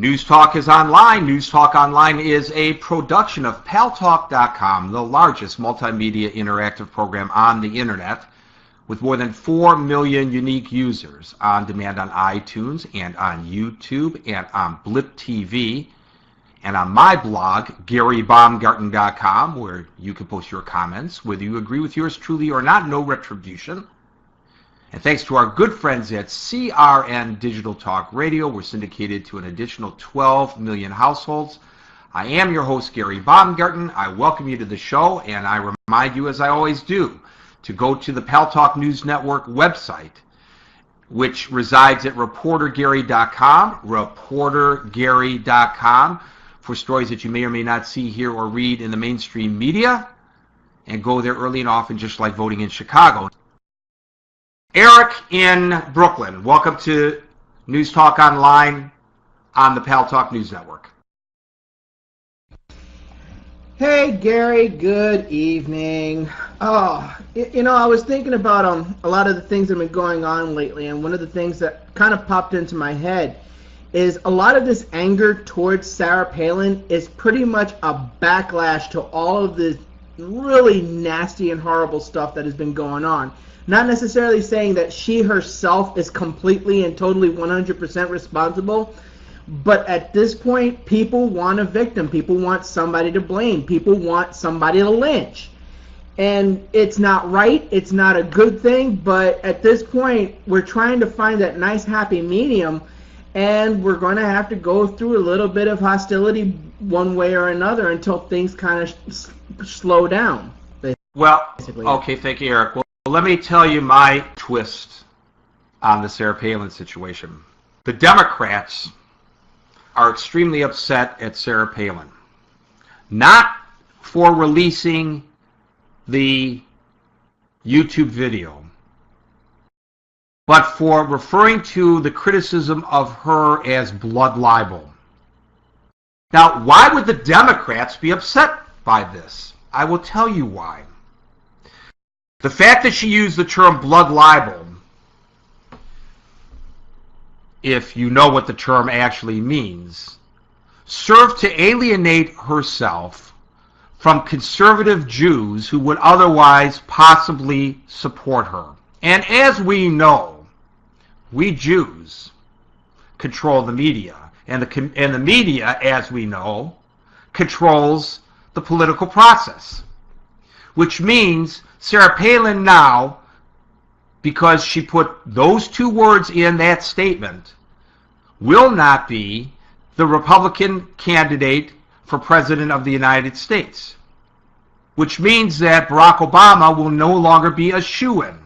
News Talk is online. News Talk Online is a production of Paltalk.com, the largest multimedia interactive program on the internet, with more than 4 million unique users on demand on iTunes and on YouTube and on Blip TV and on my blog, GaryBaumgarten.com, where you can post your comments, whether you agree with yours truly or not, no retribution. And thanks to our good friends at CRN Digital Talk Radio, we're syndicated to an additional 12 million households. I am your host, Gary Baumgarten. I welcome you to the show, and I remind you, as I always do, to go to the Paltalk News Network website, which resides at reportergary.com, reportergary.com, for stories that you may or may not see, hear, or read in the mainstream media, and go there early and often, just like voting in Chicago. Eric in Brooklyn, welcome to News Talk Online on the Paltalk News Network. Hey Gary, good evening. I was thinking about a lot of the things that have been going on lately, and one of the things that kind of popped into my head is a lot of this anger towards Sarah Palin is pretty much a backlash to all of this really nasty and horrible stuff that has been going on. Not necessarily saying that she herself is completely and totally 100% responsible, but at this point, people want a victim. People want somebody to blame. People want somebody to lynch. And it's not right. It's not a good thing. But at this point, we're trying to find that nice, happy medium, and we're going to have to go through a little bit of hostility one way or another until things kind of slow down. Well, okay, thank you, Eric. Well, let me tell you my twist on the Sarah Palin situation. The Democrats are extremely upset at Sarah Palin, not for releasing the YouTube video, but for referring to the criticism of her as blood libel. Now, why would the Democrats be upset by this? I will tell you why. The fact that she used the term blood libel, if you know what the term actually means, served to alienate herself from conservative Jews who would otherwise possibly support her. And as we know, we Jews control the media, and the media, as we know, controls the political process, which means Sarah Palin now, because she put those two words in that statement, will not be the Republican candidate for President of the United States, which means that Barack Obama will no longer be a shoo-in.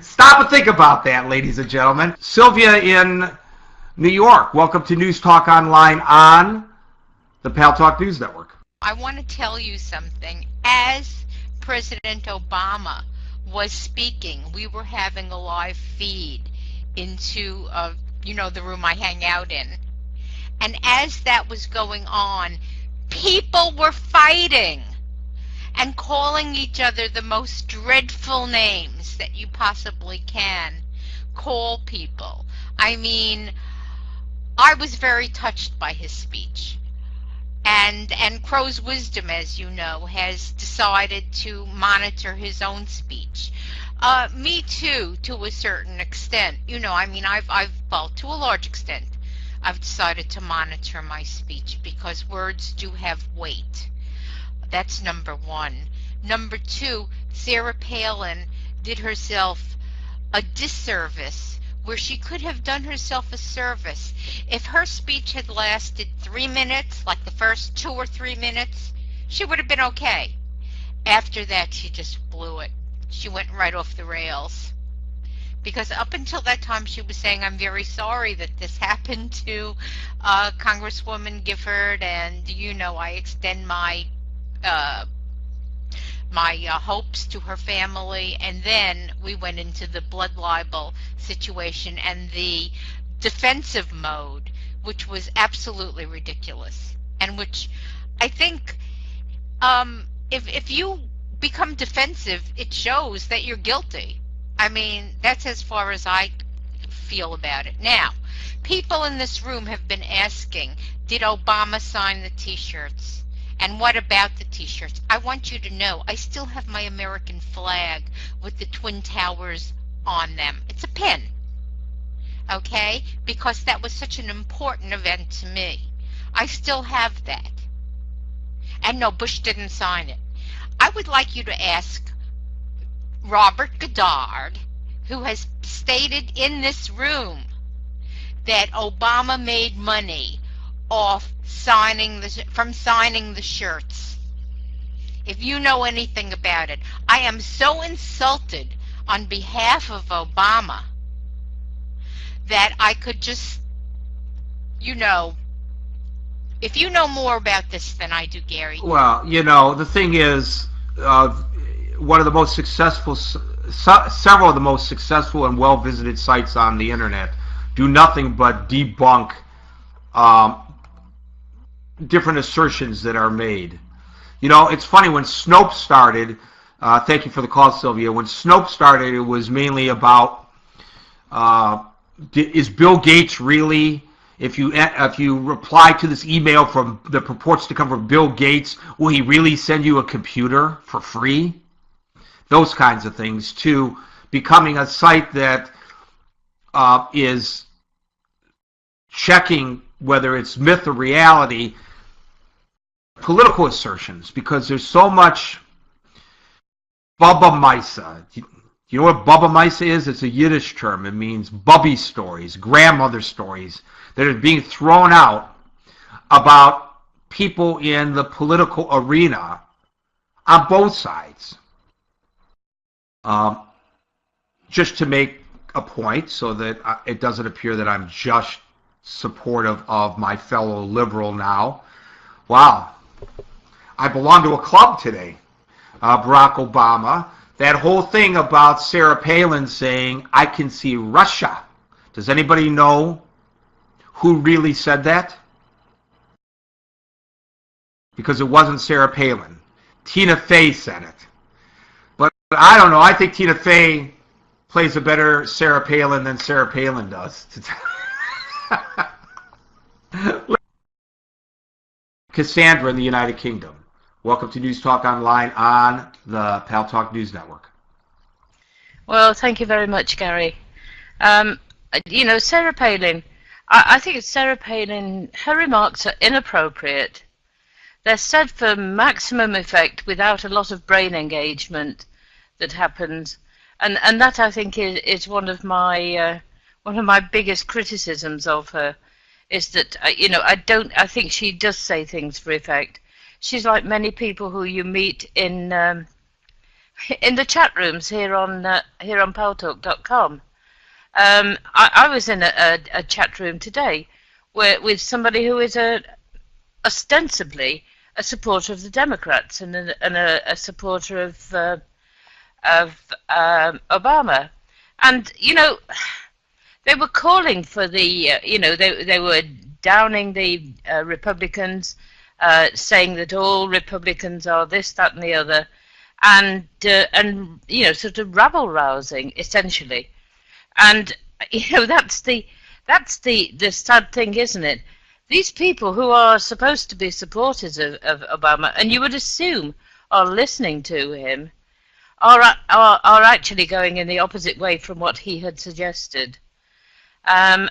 Stop and think about that, ladies and gentlemen. Sylvia in New York, welcome to News Talk Online on the Paltalk News Network. I want to tell you something. As President Obama was speaking, we were having a live feed into, the room I hang out in. And as that was going on, people were fighting and calling each other the most dreadful names that you possibly can call people. I mean, I was very touched by his speech. And Crow's Wisdom, as you know, has decided to monitor his own speech. Me too, to a certain extent. Well, to a large extent, I've decided to monitor my speech because words do have weight. That's number one. Number two, Sarah Palin did herself a disservice where she could have done herself a service. If her speech had lasted 3 minutes, like the first 2 or 3 minutes, she would have been okay. After that, she just blew it. She went right off the rails. Because up until that time, she was saying, I'm very sorry that this happened to Congresswoman Gifford, and, I extend my hopes to her family. And then we went into the blood libel situation and the defensive mode, which was absolutely ridiculous, and which I think if you become defensive, it shows that you're guilty. I mean, that's as far as I feel about it. Now, People in this room have been asking, did Obama sign the T-shirts? And what about the T-shirts? I want you to know I still have my American flag with the Twin Towers on them. It's a pin, okay? Because that was such an important event to me. I still have that. And no, Bush didn't sign it. I would like you to ask Robert Goddard, who has stated in this room that Obama made money off from signing the shirts. If you know anything about it, I am so insulted on behalf of Obama that I could just, if you know more about this than I do, Gary. Well, the thing is, one of the most successful, several of the most successful and well-visited sites on the internet do nothing but debunk different assertions that are made. It's funny, when Snopes started, thank you for the call, Sylvia, when Snopes started, it was mainly about, is Bill Gates really, if you reply to this email that purports to come from Bill Gates, will he really send you a computer for free? Those kinds of things, to becoming a site that is checking whether it's myth or reality, political assertions, because there's so much Baba Misa. You know what Baba Misa is? It's a Yiddish term. It means bubby stories, grandmother stories that are being thrown out about people in the political arena on both sides. Just to make a point so that it doesn't appear that I'm just supportive of my fellow liberal now. Wow. I belong to a club today. Barack Obama. That whole thing about Sarah Palin saying, I can see Russia. Does anybody know who really said that? Because it wasn't Sarah Palin. Tina Fey said it. But I don't know. I think Tina Fey plays a better Sarah Palin than Sarah Palin does. Cassandra in the United Kingdom. Welcome to News Talk Online on the Paltalk News Network. Well, thank you very much, Gary. Sarah Palin, I think Sarah Palin, her remarks are inappropriate. They're said for maximum effect without a lot of brain engagement that happens. And that, I think, is one of my biggest criticisms of her, is that, I think she does say things for effect. She's like many people who you meet in the chat rooms here on Paltalk.com. I was in a chat room today with somebody who is ostensibly a supporter of the Democrats and a supporter of Obama, and they were calling for the they were downing the Republicans, saying that all Republicans are this, that, and the other, and sort of rabble rousing essentially, and that's the sad thing, isn't it? These people who are supposed to be supporters of Obama, and you would assume are listening to him, are actually going in the opposite way from what he had suggested. Sarah,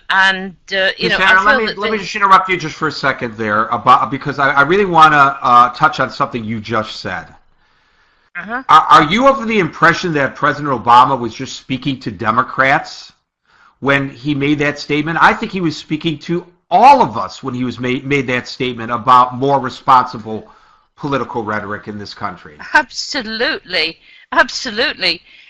let me just interrupt you just for a second there, because I really want to touch on something you just said. Uh-huh. Are you of the impression that President Obama was just speaking to Democrats when he made that statement? I think he was speaking to all of us when he was made that statement about more responsible political rhetoric in this country. Absolutely.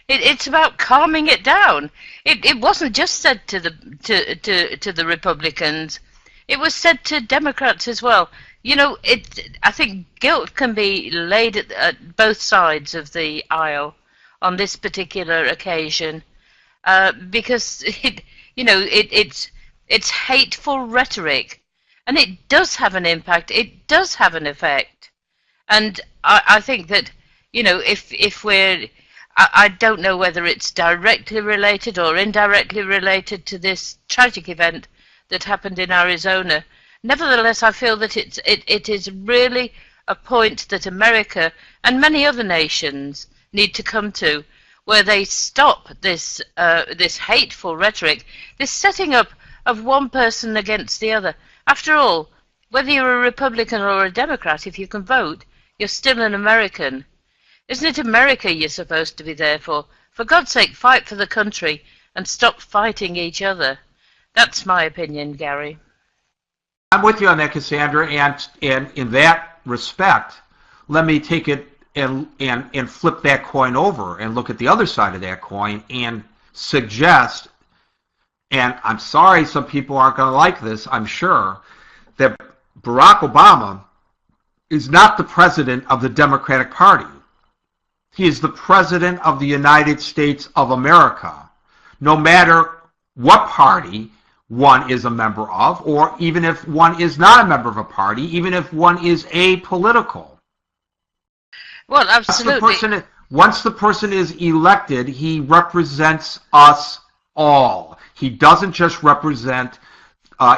It's about calming it down. It wasn't just said to the Republicans. It was said to Democrats as well. I think guilt can be laid at both sides of the aisle on this particular occasion, because it's hateful rhetoric, and it does have an impact. It does have an effect, and I think that if we're, I don't know whether it's directly related or indirectly related to this tragic event that happened in Arizona. Nevertheless, I feel that it is really a point that America and many other nations need to come to, where they stop this this hateful rhetoric, this setting up of one person against the other. After all, whether you're a Republican or a Democrat, if you can vote, you're still an American. Isn't it America you're supposed to be there for? For God's sake, fight for the country and stop fighting each other. That's my opinion, Gary. I'm with you on that, Cassandra, and in that respect, let me take it and flip that coin over and look at the other side of that coin and suggest, and I'm sorry some people aren't going to like this, I'm sure, that Barack Obama is not the president of the Democratic Party. He is the president of the United States of America, no matter what party one is a member of, or even if one is not a member of a party, even if one is apolitical. Well, absolutely. Once the person is elected, he represents us all. He doesn't just represent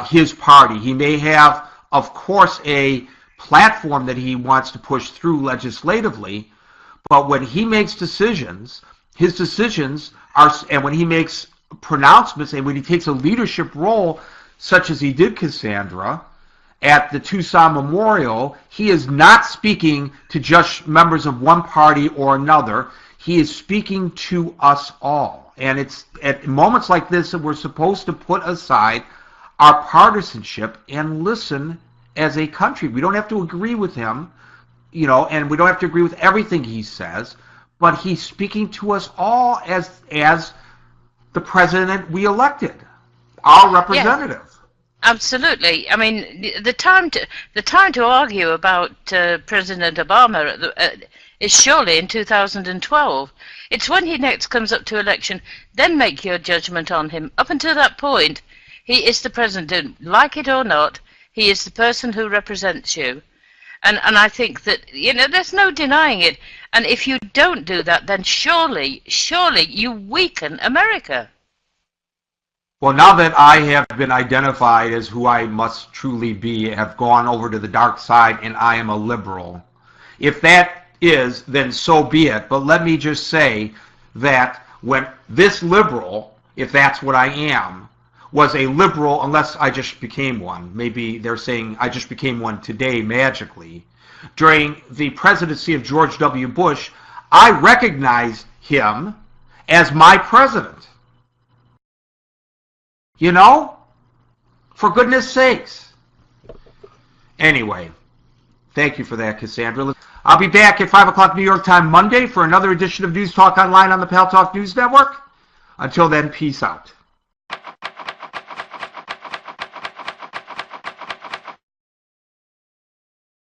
his party. He may have, of course, a platform that he wants to push through legislatively, but when he makes decisions, his decisions are, and when he makes pronouncements and when he takes a leadership role, such as he did, Cassandra, at the Tucson Memorial, he is not speaking to just members of one party or another. He is speaking to us all. And it's at moments like this that we're supposed to put aside our partisanship and listen as a country. We don't have to agree with him, you know, and we don't have to agree with everything he says, but he's speaking to us all as the president we elected, our representative. Yeah, absolutely. I mean, the time to argue about President Obama is surely in 2012. It's when he next comes up to election, then make your judgment on him. Up until that point, he is the president. Like it or not, he is the person who represents you. And I think that, you know, there's no denying it. And if you don't do that, then surely you weaken America. Well, now that I have been identified as who I must truly be, have gone over to the dark side, and I am a liberal, if that is, then so be it. But let me just say that when this liberal, if that's what I am, was a liberal, unless I just became one, maybe they're saying I just became one today magically, during the presidency of George W. Bush, I recognized him as my president. You know? For goodness sakes. Anyway, thank you for that, Cassandra. I'll be back at 5 o'clock New York time Monday for another edition of News Talk Online on the Paltalk News Network. Until then, peace out.